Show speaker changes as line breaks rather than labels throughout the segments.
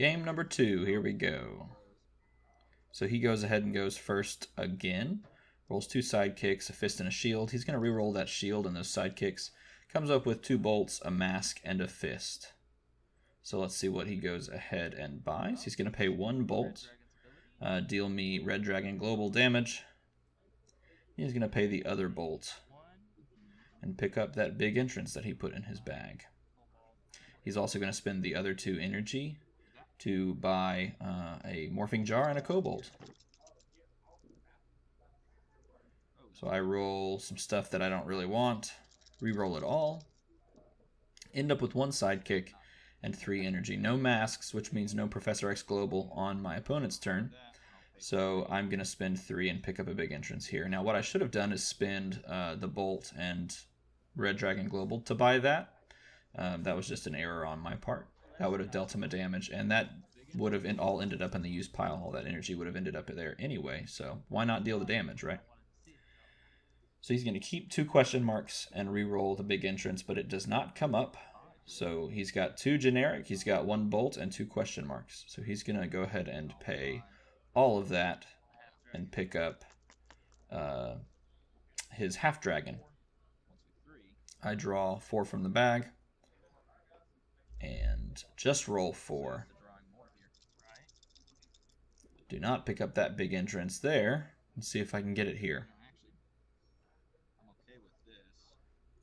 Game number 2, here we go. So he goes ahead and goes first again. Rolls 2 sidekicks, a fist and a shield. He's going to re-roll that shield and those sidekicks. Comes up with 2 bolts, a mask, and a fist. So let's see what he goes ahead and buys. He's going to pay 1 bolt, deal me Red Dragon Global damage. He's going to pay the other bolt and pick up that big entrance that he put in his bag. He's also going to spend the other 2 energy to buy a morphing jar and a kobold. So I roll some stuff that I don't really want, re-roll it all, end up with 1 sidekick and 3 energy. No masks, which means no Professor X Global on my opponent's turn. So I'm going to spend 3 and pick up a big entrance here. Now what I should have done is spend the Bolt and Red Dragon Global to buy that. That was just an error on my part. That would have dealt him a damage, and that would have all ended up in the used pile. All that energy would have ended up there anyway, so why not deal the damage, right? So he's going to keep 2 question marks and re-roll the big entrance, but it does not come up. So he's got 2 generic, he's got 1 bolt and 2 question marks. So he's going to go ahead and pay all of that and pick up his half dragon. I draw 4 from the bag and just roll 4. Do not pick up that big entrance there. Let's see if I can get it here.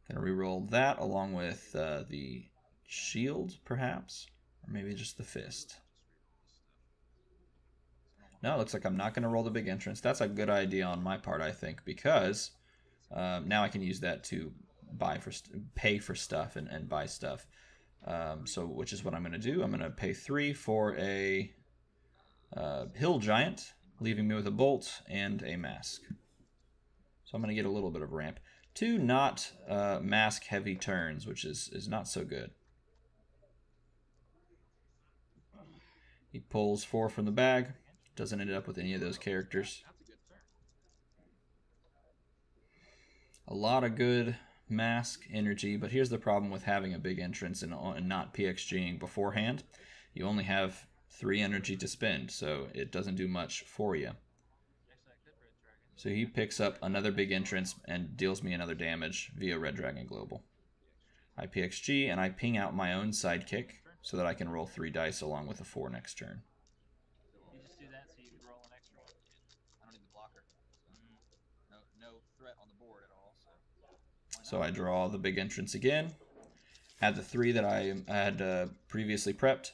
Gonna re-roll that along with the shield, perhaps, or maybe just the fist. No, it looks like I'm not going to roll the big entrance. That's a good idea on my part, I think, because now I can use that to pay for stuff and buy stuff. So which is what I'm going to do. I'm going to pay 3 for a hill giant, leaving me with a bolt and a mask. So I'm going to get a little bit of ramp. 2 not mask heavy turns, which is not so good. He pulls 4 from the bag. Doesn't end up with any of those characters. A lot of good mask energy, but here's the problem with having a big entrance and not PXGing beforehand. You only have 3 energy to spend, so it doesn't do much for you. So he picks up another big entrance and deals me another damage via Red Dragon Global. I PXG and I ping out my own sidekick so that I can roll 3 dice along with a 4 next turn.
You just do that so you can roll an extra one. I don't need the blocker. No threat on the board at all.
So I draw the big entrance again. Add the 3 that I had previously prepped.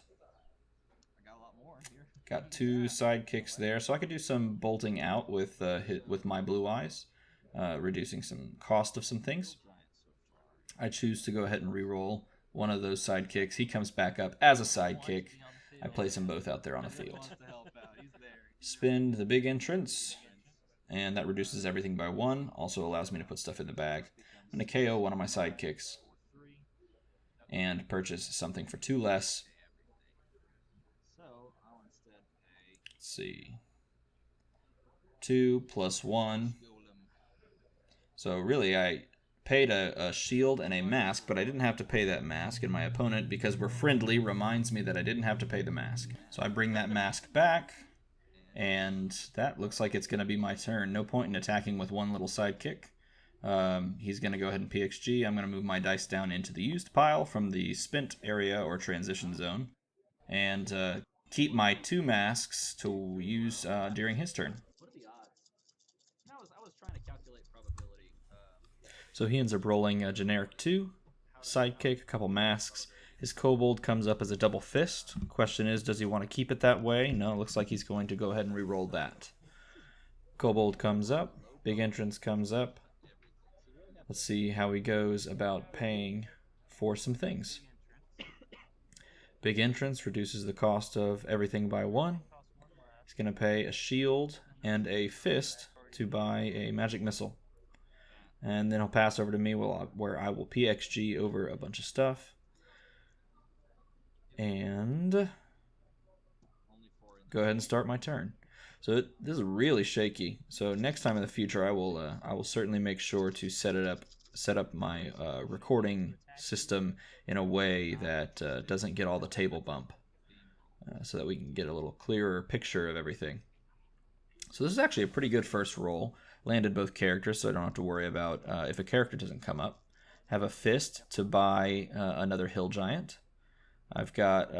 Got 2 sidekicks there, so I could do some bolting out with my blue eyes, reducing some cost of some things. I choose to go ahead and re-roll one of those sidekicks. He comes back up as a sidekick. I place them both out there on the field. Spend the big entrance, and that reduces everything by 1. Also allows me to put stuff in the bag. I'm going to KO one of my sidekicks and purchase something for 2 less. Let's see. 2 plus 1. So really I paid a shield and a mask, but I didn't have to pay that mask, and my opponent, because we're friendly, reminds me that I didn't have to pay the mask. So I bring that mask back, and that looks like it's going to be my turn. No point in attacking with one little sidekick. He's going to go ahead and PXG. I'm going to move my dice down into the used pile from the spent area or transition zone, and keep my 2 masks to use during his turn.
What are the odds? I was trying to calculate probability.
So he ends up rolling a generic 2, sidekick, a couple masks. His kobold comes up as a double fist. Question is, does he want to keep it that way? No, it looks like he's going to go ahead and re-roll that. Kobold comes up, big entrance comes up. Let's see how he goes about paying for some things. Big entrance reduces the cost of everything by 1. He's going to pay a shield and a fist to buy a magic missile. And then he'll pass over to me where I will PXG over a bunch of stuff. And go ahead and start my turn. So this is really shaky. So next time in the future, I will certainly make sure to set up my recording system in a way that doesn't get all the table bump. so that we can get a little clearer picture of everything. So this is actually a pretty good first roll. Landed both characters, so I don't have to worry about if a character doesn't come up. Have a fist to buy another hill giant. I've got,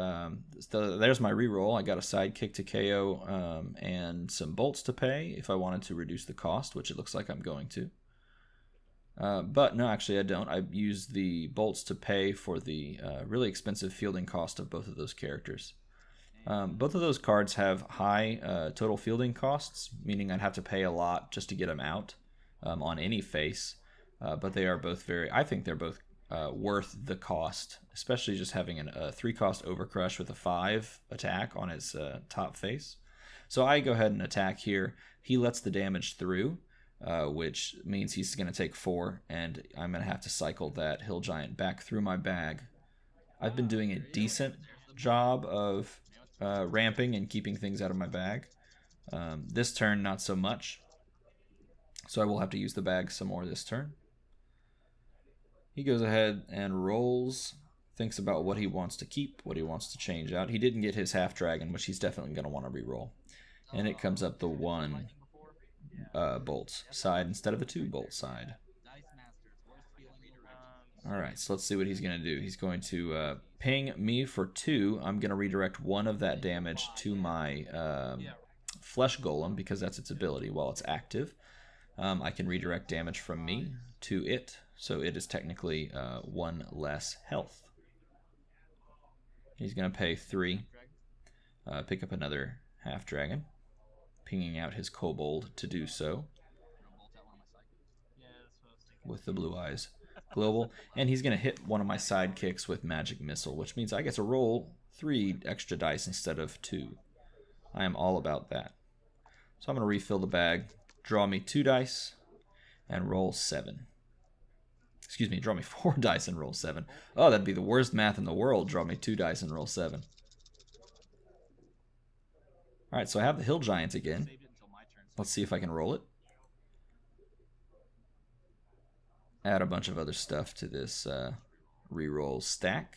there's my reroll. I got a sidekick to KO and some bolts to pay if I wanted to reduce the cost, which it looks like I'm going to. But no, actually I don't. I use the bolts to pay for the really expensive fielding cost of both of those characters. Both of those cards have high total fielding costs, meaning I'd have to pay a lot just to get them out on any face. But they are both I think they're both worth the cost, especially just having a 3-cost Overcrush with a 5 attack on its top face. So I go ahead and attack here. He lets the damage through, which means he's going to take 4, and I'm going to have to cycle that Hill Giant back through my bag. I've been doing a decent job of ramping and keeping things out of my bag. This turn, not so much. So I will have to use the bag some more this turn. He goes ahead and rolls, thinks about what he wants to keep, what he wants to change out. He didn't get his half dragon, which he's definitely going to want to reroll. And it comes up the 1 bolt side instead of a 2 bolt side. Alright, so let's see what he's going to do. He's going to ping me for 2. I'm going to redirect 1 of that damage to my Flesh Golem because that's its ability while it's active. I can redirect damage from me to it, so it is technically 1 less health. He's going to pay 3, pick up another half dragon, pinging out his kobold to do so with the blue eyes global, and he's going to hit one of my sidekicks with magic missile, which means I get to roll 3 extra dice instead of 2. I am all about that. So I'm going to refill the bag, draw me 2 dice, and roll 7. Excuse me, draw me 4 dice and roll 7. Oh, that'd be the worst math in the world, draw me 2 dice and roll 7. Alright, so I have the Hill Giant again. Let's see if I can roll it. Add a bunch of other stuff to this reroll stack.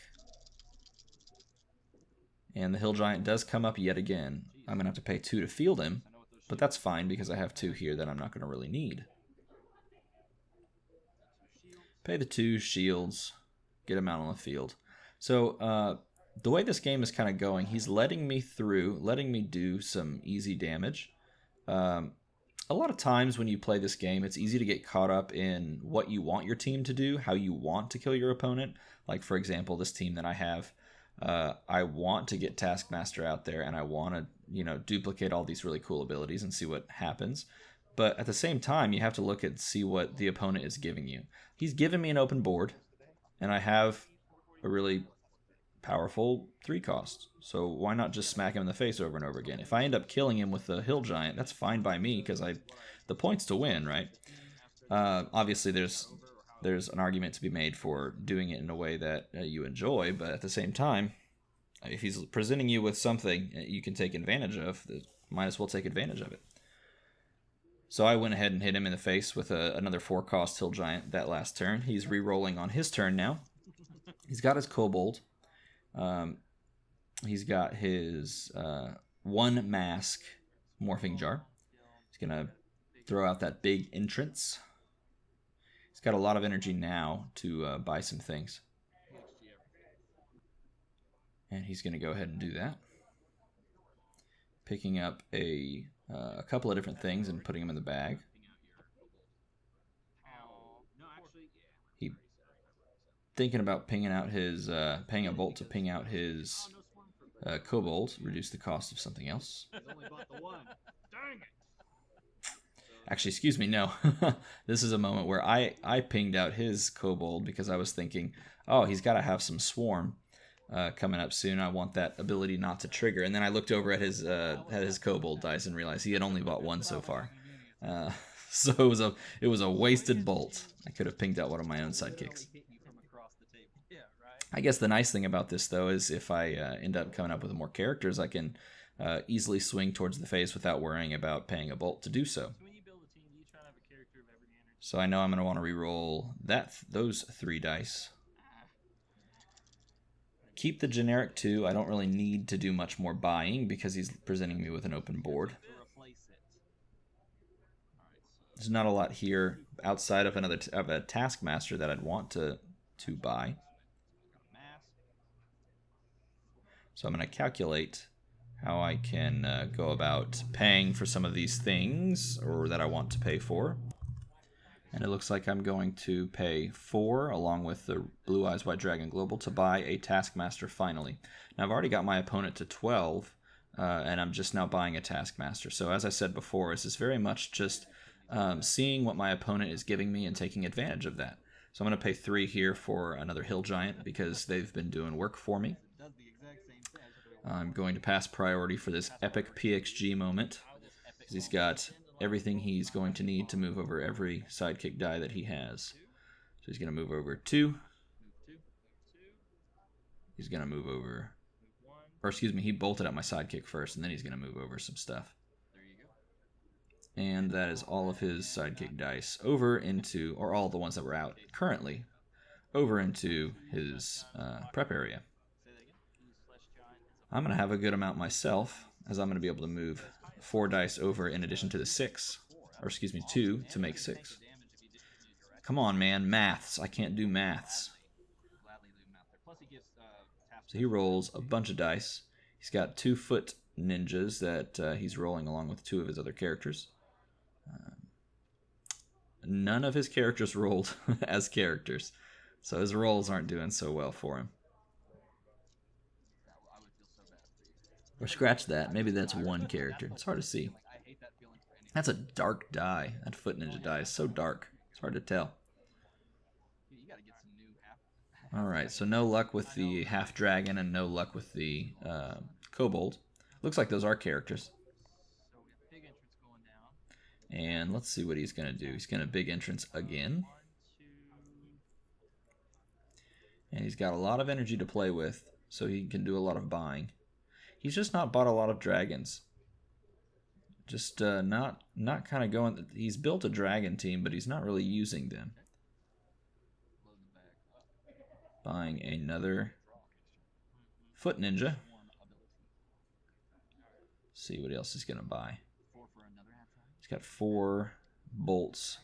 And the Hill Giant does come up yet again. I'm going to have to pay 2 to field him, but that's fine because I have 2 here that I'm not going to really need. Pay the 2 shields, get him out on the field. So the way this game is kind of going, he's letting me through, letting me do some easy damage. A lot of times when you play this game, it's easy to get caught up in what you want your team to do, how you want to kill your opponent. Like, for example, this team that I have, I want to get Taskmaster out there, and I want to, duplicate all these really cool abilities and see what happens. But at the same time, you have to look and see what the opponent is giving you. He's given me an open board, and I have a really powerful 3-cost. So why not just smack him in the face over and over again? If I end up killing him with the Hill Giant, that's fine by me because the point's to win, right? Obviously, there's an argument to be made for doing it in a way that you enjoy, but at the same time, if he's presenting you with something you can take advantage of, might as well take advantage of it. So I went ahead and hit him in the face with another 4-cost Hill Giant that last turn. He's re-rolling on his turn now. He's got his kobold. He's got his 1 mask morphing jar. He's going to throw out that big entrance. He's got a lot of energy now to buy some things. And he's going to go ahead and do that. Picking up a couple of different things and putting them in the bag. He thinking about pinging out his paying a bolt to ping out his kobold, reduce the cost of something else. Actually, excuse me, no. This is a moment where I pinged out his kobold because I was thinking, oh, he's got to have some swarm coming up soon. I want that ability not to trigger. And then I looked over at his kobold dice and realized he had only bought 1 so far. So it was a wasted bolt. I could have pinged out one of my own sidekicks. I guess the nice thing about this, though, is if I end up coming up with more characters, I can easily swing towards the face without worrying about paying a bolt to do so. So I know I'm going to want to reroll those 3 dice. keep the generic 2. I don't really need to do much more buying because he's presenting me with an open board. There's not a lot here outside of a Taskmaster that I'd want to buy. So I'm going to calculate how I can go about paying for some of these things, or that I want to pay for. And it looks like I'm going to pay 4, along with the Blue Eyes White Dragon Global, to buy a Taskmaster finally. Now I've already got my opponent to 12, and I'm just now buying a Taskmaster. So as I said before, this is very much just seeing what my opponent is giving me and taking advantage of that. So I'm going to pay 3 here for another Hill Giant because they've been doing work for me. I'm going to pass priority for this epic PXG moment, because he's got everything he's going to need to move over every sidekick die that he has. So he's going to move over 2. He's going to move over, or excuse me, he bolted at my sidekick first, and then he's going to move over some stuff. And that is all of his sidekick dice over into, or all the ones that were out currently, over into his prep area. I'm going to have a good amount myself, as I'm going to be able to move 4 dice over in addition to the 6, or excuse me, 2 to make 6. Come on, man, maths. I can't do maths. So he rolls a bunch of dice. He's got 2 foot ninjas that he's rolling along with 2 of his other characters. None of his characters rolled as characters, so his rolls aren't doing so well for him. Or scratch that. Maybe that's 1 character. It's hard to see. That's a dark die. That foot ninja die is so dark. It's hard to tell. Alright, so no luck with the half dragon and no luck with the kobold. Looks like those are characters. And let's see what he's going to do. He's going to big entrance again. And he's got a lot of energy to play with, so he can do a lot of buying. He's just not bought a lot of dragons. Just not kind of going. He's built a dragon team, but he's not really using them. Buying another foot ninja. See what else he's going to buy. He's got 4 bolts.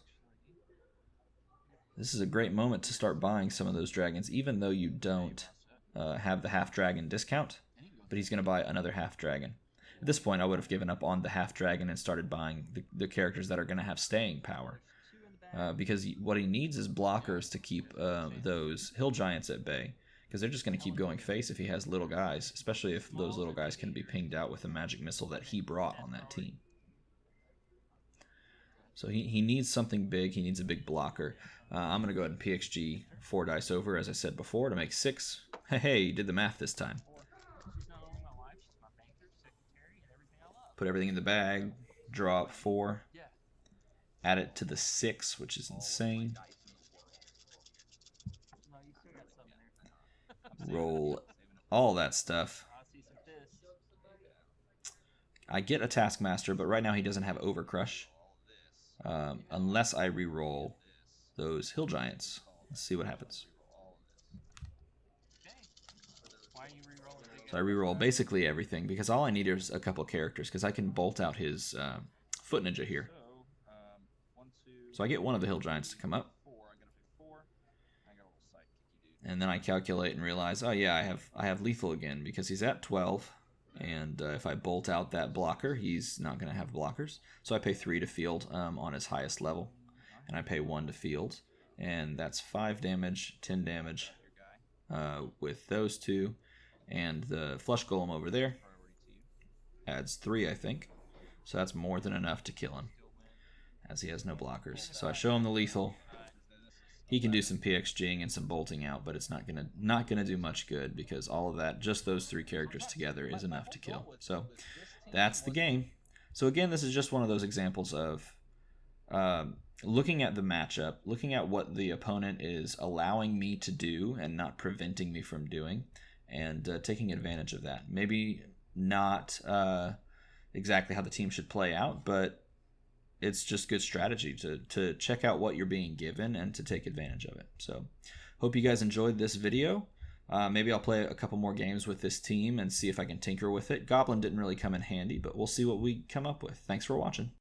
This is a great moment to start buying some of those dragons, even though you don't have the half dragon discount. But he's going to buy another half dragon. At this point, I would have given up on the half dragon and started buying the characters that are going to have staying power. Because what he needs is blockers to keep those hill giants at bay. Because they're just going to keep going face if he has little guys, especially if those little guys can be pinged out with a magic missile that he brought on that team. So he needs something big. He needs a big blocker. I'm going to go ahead and PXG 4 dice over, as I said before, to make 6. Hey, he did the math this time. Put everything in the bag, draw up 4, add it to the 6, which is insane. Roll all that stuff. I get a Taskmaster, but right now he doesn't have Overcrush. Unless I re-roll those hill giants. Let's see what happens. So I re-roll basically everything, because all I need is a couple characters, because I can bolt out his foot ninja here. So I get one of the hill giants to come up. And then I calculate and realize, oh yeah, I have lethal again, because he's at 12. And if I bolt out that blocker, he's not going to have blockers. So I pay 3 to field on his highest level. And I pay 1 to field. And that's 5 damage, 10 damage with those 2. And the flush golem over there adds 3, I think. So that's more than enough to kill him, as he has no blockers. So I show him the lethal. He can do some PXGing and some bolting out, but it's not gonna do much good, because all of that, just those 3 characters together, is enough to kill. So that's the game. So again, this is just one of those examples of looking at the matchup, looking at what the opponent is allowing me to do and not preventing me from doing, and taking advantage of that. Maybe not exactly how the team should play out, but it's just good strategy to check out what you're being given and to take advantage of it. So hope you guys enjoyed this video. Maybe I'll play a couple more games with this team and see if I can tinker with it. Goblin didn't really come in handy, but we'll see what we come up with. Thanks for watching.